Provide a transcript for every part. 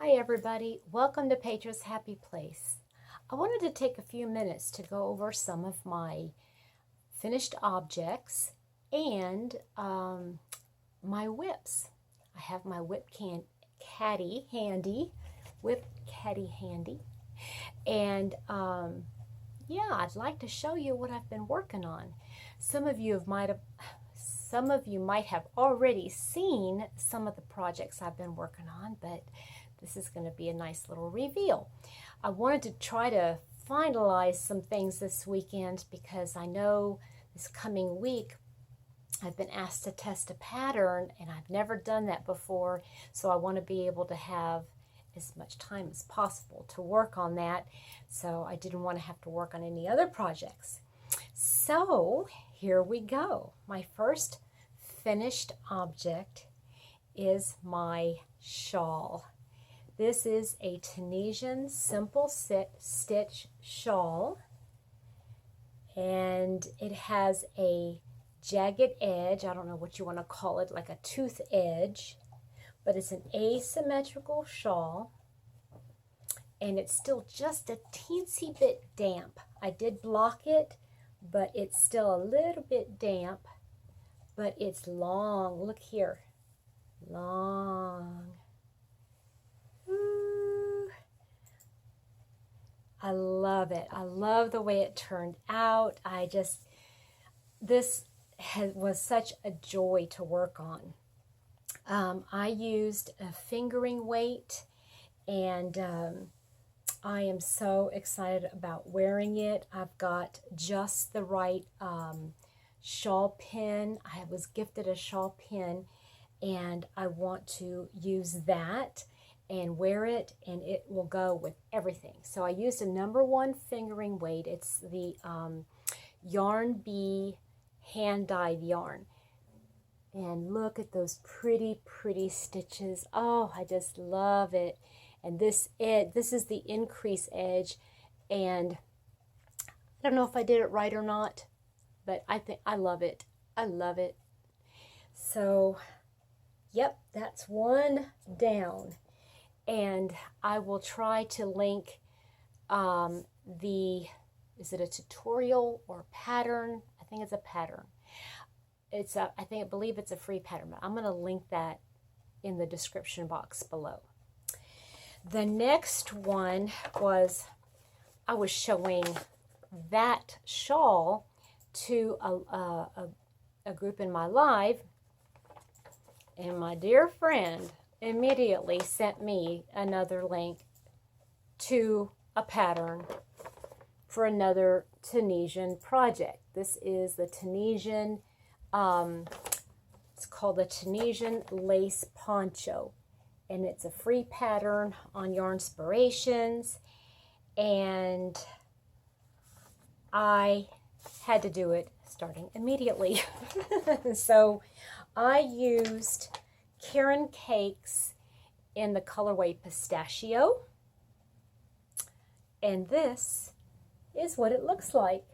Hi everybody, welcome to Petra's Happy Place. I wanted to take a few minutes to go over some of my finished objects and my whips. I have my whip caddy handy, and yeah, I'd like to show you what I've been working on. Some of you might have already seen some of the projects I've been working on, but this is going to be a nice little reveal. I wanted to try to finalize some things this weekend because I know this coming week I've been asked to test a pattern and I've never done that before, so I want to be able to have as much time as possible to work on that, so I didn't want to have to work on any other projects. So here we go. My first finished object is my shawl. This is a Tunisian simple stitch shawl, and it has a jagged edge. I don't know what you want to call it, like a tooth edge, but it's an asymmetrical shawl, and it's still just a teensy bit damp. I did block it, but it's still a little bit damp, but it's long. Look here, long. Ooh. I love it. I love the way it turned out. This was such a joy to work on. I used a fingering weight, and I am so excited about wearing it. I've got just the right shawl pin. I was gifted a shawl pin, and I want to use that and wear it, and it will go with everything. So I used a #1 fingering weight. It's the Yarn Bee hand-dyed yarn. And look at those pretty, pretty stitches. Oh, I just love it. And this is the increase edge, and I don't know if I did it right or not, but I love it. I love it. So, yep, that's one down. And I will try to link is it a tutorial or pattern? I think it's a pattern. I believe it's a free pattern, but I'm going to link that in the description box below. The next one was, I was showing that shawl to a group in my live, and my dear friend immediately sent me another link to a pattern for another Tunisian project. This is the Tunisian, it's called the Tunisian Lace Poncho, and it's a free pattern on Yarnspirations, and I had to do it starting immediately. So I used Karen Cakes in the colorway Pistachio, and this is what it looks like.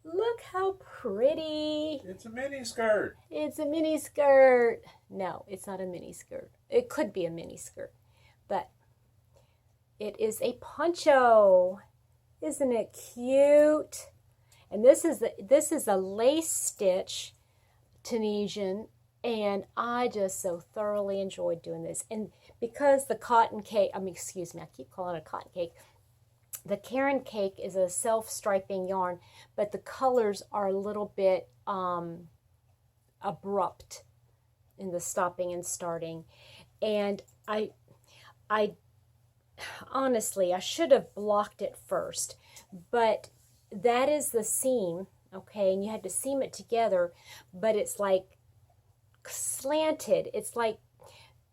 Look how pretty. It's a mini skirt. It's a mini skirt. No, it's not a mini skirt. It could be a mini skirt, but it is a poncho. Isn't it cute? And this is a lace stitch Tunisian, and I just so thoroughly enjoyed doing this. And because the cotton cake, I keep calling it a cotton cake. The Karen Cake is a self-striping yarn, but the colors are a little bit abrupt in the stopping and starting. And I honestly, I should have blocked it first, but that is the seam, okay? And you had to seam it together, but it's like slanted. It's like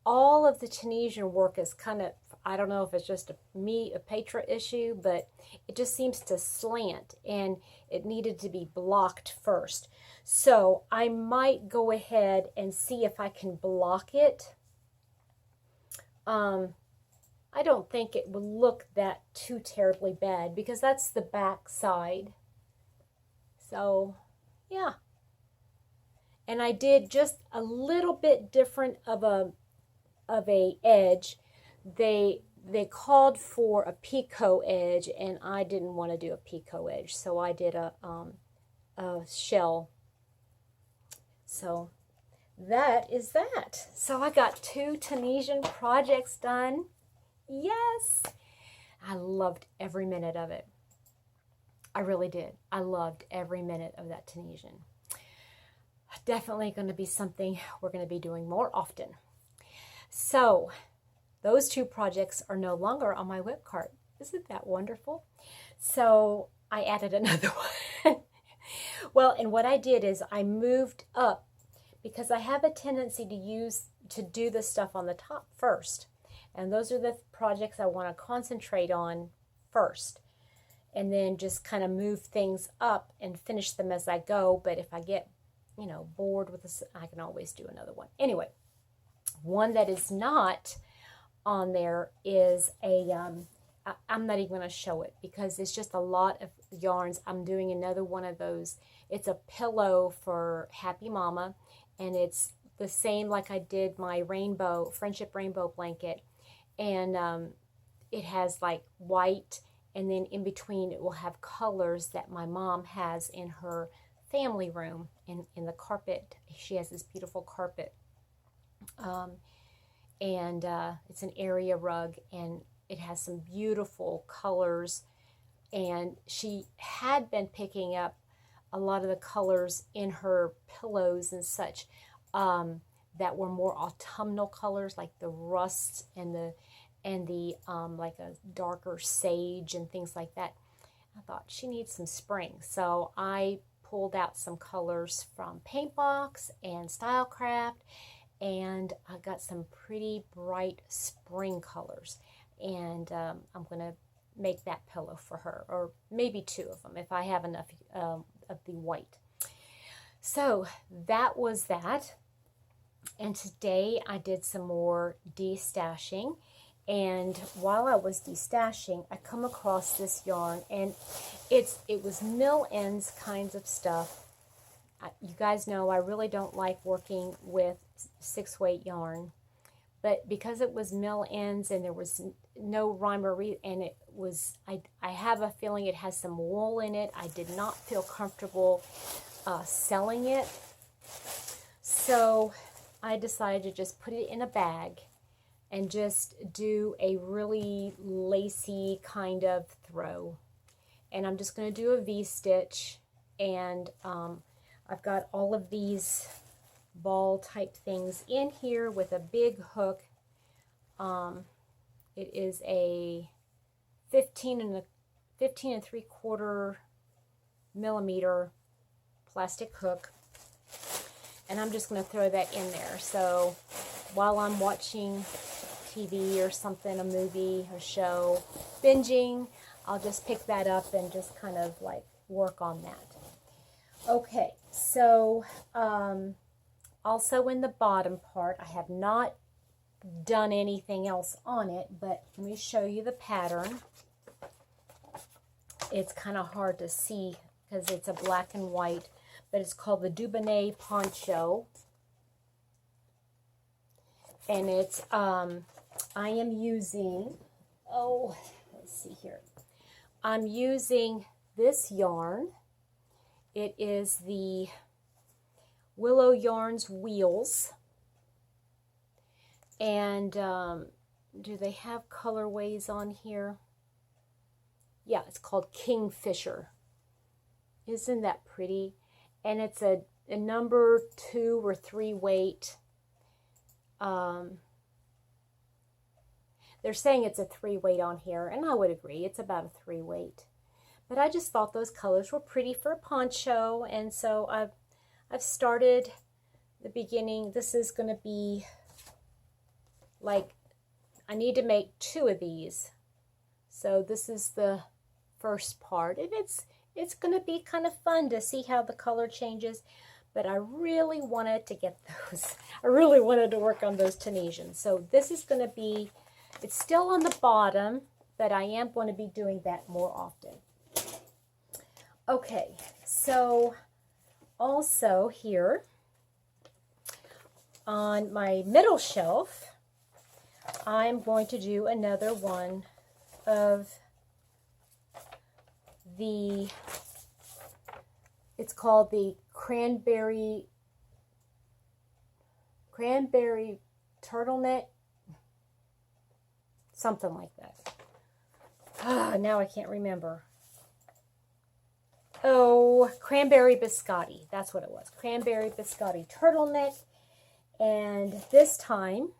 all of the Tunisian work is kind of, I don't know if it's just a Petra issue, but it just seems to slant, and it needed to be blocked first. So I might go ahead and see if I can block it. I don't think it will look that too terribly bad because that's the back side. So yeah. And I did just a little bit different of a edge they called for a picot edge, and I didn't want to do a picot edge, so I did a shell. So that is that. So I got 2 Tunisian projects done. Yes! I loved every minute of it. I really did. I loved every minute of that Tunisian. Definitely going to be something we're going to be doing more often. So those 2 projects are no longer on my whip cart. Isn't that wonderful? So I added another one. Well, and what I did is I moved up, because I have a tendency to do the stuff on the top first. And those are the projects I want to concentrate on first. And then just kind of move things up and finish them as I go. But if I get, bored with this, I can always do another one. Anyway, one that is not on there is I'm not even going to show it because it's just a lot of yarns. I'm doing another one of those. It's a pillow for Happy Mama, and it's the same like I did my friendship rainbow blanket. And it has like white, and then in between it will have colors that my mom has in her family room, in the carpet. She has this beautiful carpet. And it's an area rug, and it has some beautiful colors. And she had been picking up a lot of the colors in her pillows and such that were more autumnal colors, like the rust and the like a darker sage and things like that. I thought she needs some spring, so I pulled out some colors from Paintbox and Stylecraft, and I got some pretty bright spring colors, and I'm going to make that pillow for her, or maybe 2 of them if I have enough of the white. So that was that. And today I did some more destashing, and while I was destashing, I come across this yarn, and it was mill ends kinds of stuff. You guys know I really don't like working with 6-weight yarn, but because it was mill ends and there was no rhyme or reason, and it was, I have a feeling it has some wool in it. I did not feel comfortable selling it, so I decided to just put it in a bag and just do a really lacy kind of throw. And I'm just going to do a V-stitch, and I've got all of these ball type things in here with a big hook. It is a 15 and 3/4 millimeter plastic hook, and I'm just going to throw that in there. So while I'm watching TV or something, a movie or show, binging, I'll just pick that up and just kind of like work on that. Okay, so also in the bottom part, I have not done anything else on it, but let me show you the pattern. It's kind of hard to see because it's a black and white, but it's called the Dubonnet Poncho. And it's, I am using, let's see here. I'm using this yarn. It is the Willow Yarns Wheels. And do they have colorways on here? Yeah, it's called Kingfisher. Isn't that pretty? And it's a number 2 or 3 weight. They're saying it's a 3 weight on here, and I would agree. It's about a 3 weight. But I just thought those colors were pretty for a poncho, and so I've started the beginning. This is going to be like, I need to make 2 of these. So this is the first part, and it's going to be kind of fun to see how the color changes. But I really wanted to get those. I really wanted to work on those Tunisians. So this is going to be, it's still on the bottom, but I am going to be doing that more often. Okay, so also here on my middle shelf, I'm going to do another one of the, it's called the cranberry turtleneck, something like that. Now I can't remember. Oh, cranberry biscotti. That's what it was. Cranberry biscotti turtleneck. And this time,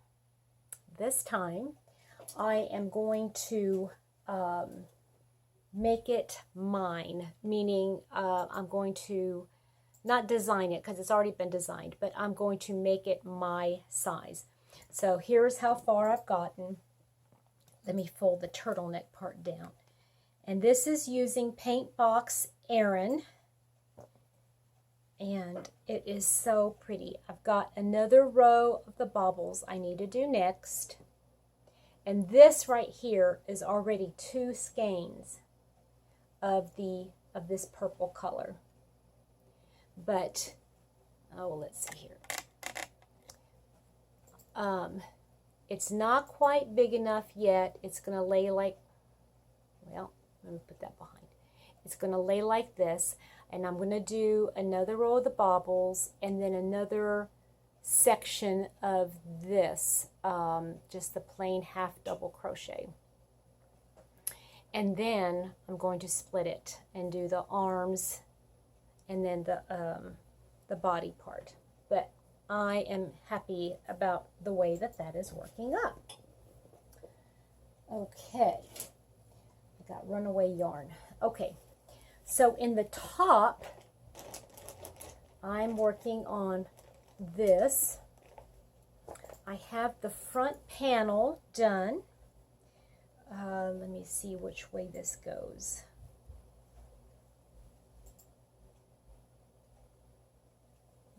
I am going to make it mine, meaning I'm going to not design it because it's already been designed, but I'm going to make it my size. So here's how far I've gotten. Let me fold the turtleneck part down. And this is using Paint Box Erin. And it is so pretty. I've got another row of the baubles I need to do next. And this right here is already 2 skeins of this purple color. But, oh, let's see here. It's not quite big enough yet. It's going to lay like, well, let me put that behind. It's going to lay like this. And I'm going to do another row of the baubles and then another section of this, just the plain half double crochet. And then I'm going to split it and do the arms and then the body part. But I am happy about the way that that is working up. Okay, I got runaway yarn. Okay, so in the top, I'm working on this. I have the front panel done. Let me see which way this goes.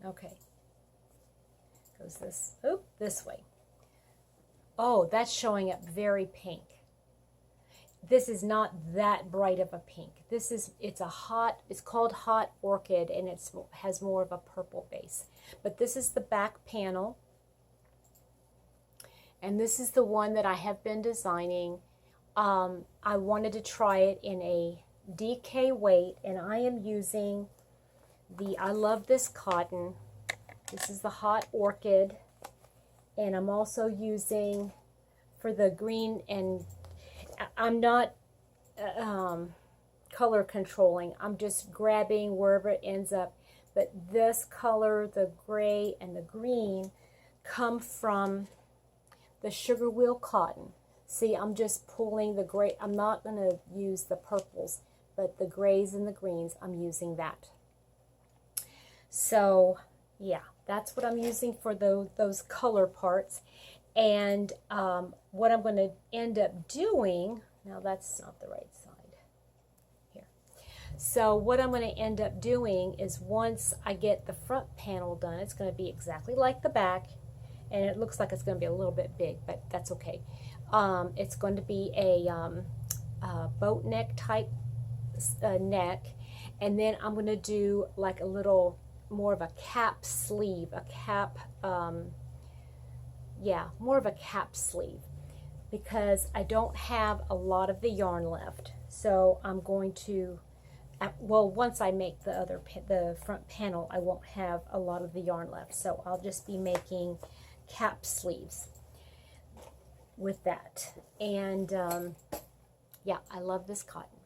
Okay, goes this way. Oh, that's showing up very pink. This is not that bright of a pink. It's called Hot Orchid, and it has more of a purple base. But this is the back panel. And this is the one that I have been designing. I wanted to try it in a DK weight, and I am using I love this cotton. This is the Hot Orchid. And I'm also using, for the green, and I'm not color controlling. I'm just grabbing wherever it ends up. But this color, the gray and the green, come from the Sugar Wheel cotton. See, I'm just pulling the gray. I'm not going to use the purples, but the grays and the greens, I'm using that. So, yeah, that's what I'm using for those color parts. And what I'm going to end up doing, now that's not the right side. Here. So what I'm going to end up doing is once I get the front panel done, it's going to be exactly like the back. And it looks like it's going to be a little bit big, but that's okay. It's going to be a boat neck type neck. And then I'm going to do like a little more of a cap sleeve, more of a cap sleeve, because I don't have a lot of the yarn left. So I'm going to, well, once I make the front panel, I won't have a lot of the yarn left. So I'll just be making cap sleeves with that. And yeah, I love this cotton.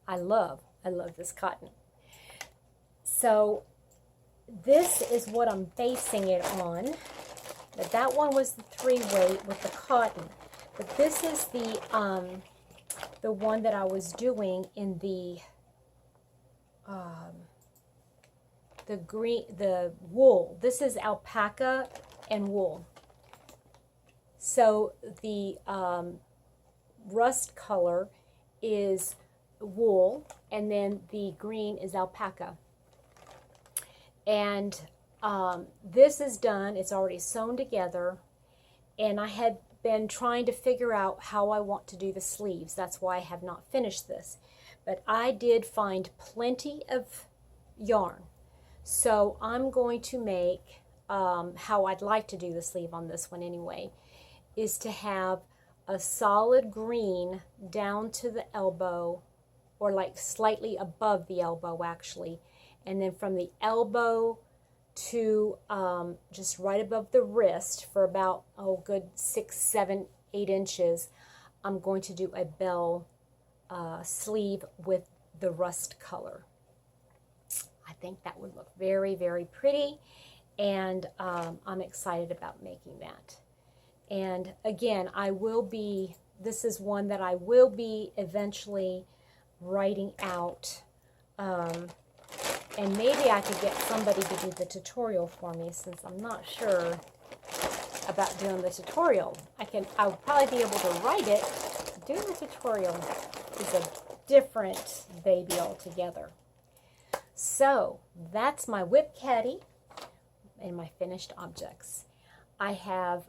I love this cotton. So this is what I'm basing it on. But that one was the 3-weight with the cotton. But this is the one that I was doing in the wool. This is alpaca and wool. So the rust color is wool, and then the green is alpaca. And this is done. It's already sewn together, and I had been trying to figure out how I want to do the sleeves. That's why I have not finished this. But I did find plenty of yarn. So I'm going to make how I'd like to do the sleeve on this one anyway. is to have a solid green down to the elbow, or like slightly above the elbow actually, and then from the elbow to just right above the wrist for about, oh, good 6, 7, 8 inches, I'm going to do a bell sleeve with the rust color. I think that would look very, very pretty, and I'm excited about making that. And again, this is one that I will be eventually writing out, and maybe I could get somebody to do the tutorial for me, since I'm not sure about doing the tutorial. I'll probably be able to write it. Doing the tutorial is a different baby altogether. So that's my whip caddy and my finished objects. I have,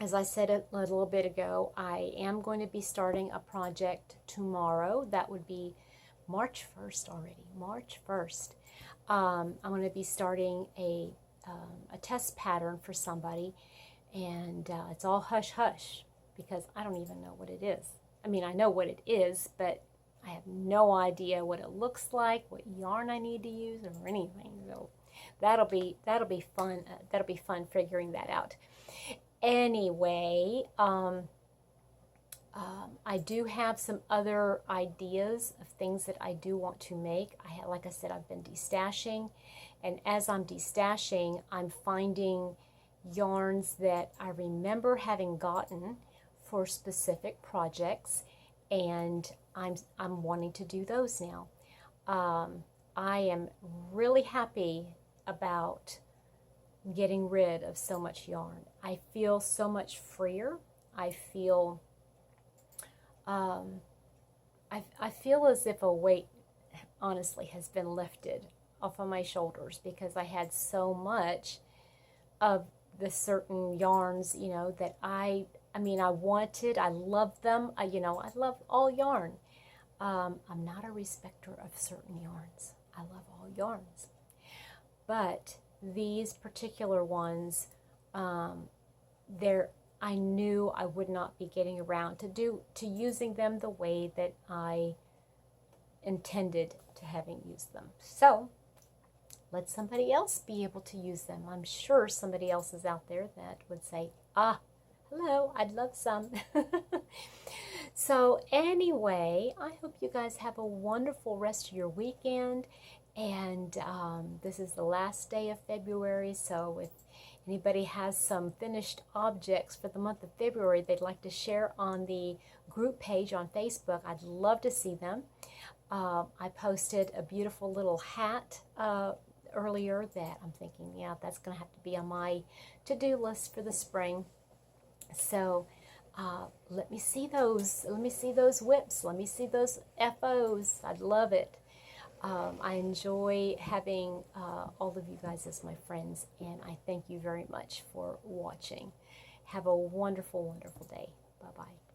as I said a little bit ago, I am going to be starting a project tomorrow. That would be March 1st already, March 1st. I'm going to be starting a test pattern for somebody, and it's all hush-hush because I don't even know what it is. I mean, I know what it is, but I have no idea what it looks like, what yarn I need to use, or anything. So that'll be fun. That'll be fun figuring that out. Anyway, I do have some other ideas of things that I do want to make. Like I said, I've been destashing, and as I'm destashing, I'm finding yarns that I remember having gotten for specific projects, and I'm wanting to do those now. I am really happy about getting rid of so much yarn. I feel so much freer. I feel I feel as if a weight, honestly, has been lifted off of my shoulders, because I had so much of the certain yarns, you know, that I wanted. I love them. I love all yarn. I'm not a respecter of certain yarns. I love all yarns. But these particular ones, I knew I would not be getting around to using them the way that I intended to having used them. So let somebody else be able to use them. I'm sure somebody else is out there that would say, hello, I'd love some. So anyway, I hope you guys have a wonderful rest of your weekend. And this is the last day of February, so if anybody has some finished objects for the month of February they'd like to share on the group page on Facebook, I'd love to see them. I posted a beautiful little hat earlier that I'm thinking, yeah, that's going to have to be on my to-do list for the spring. So let me see those. Let me see those whips. Let me see those FOs. I'd love it. I enjoy having all of you guys as my friends, and I thank you very much for watching. Have a wonderful, wonderful day. Bye-bye.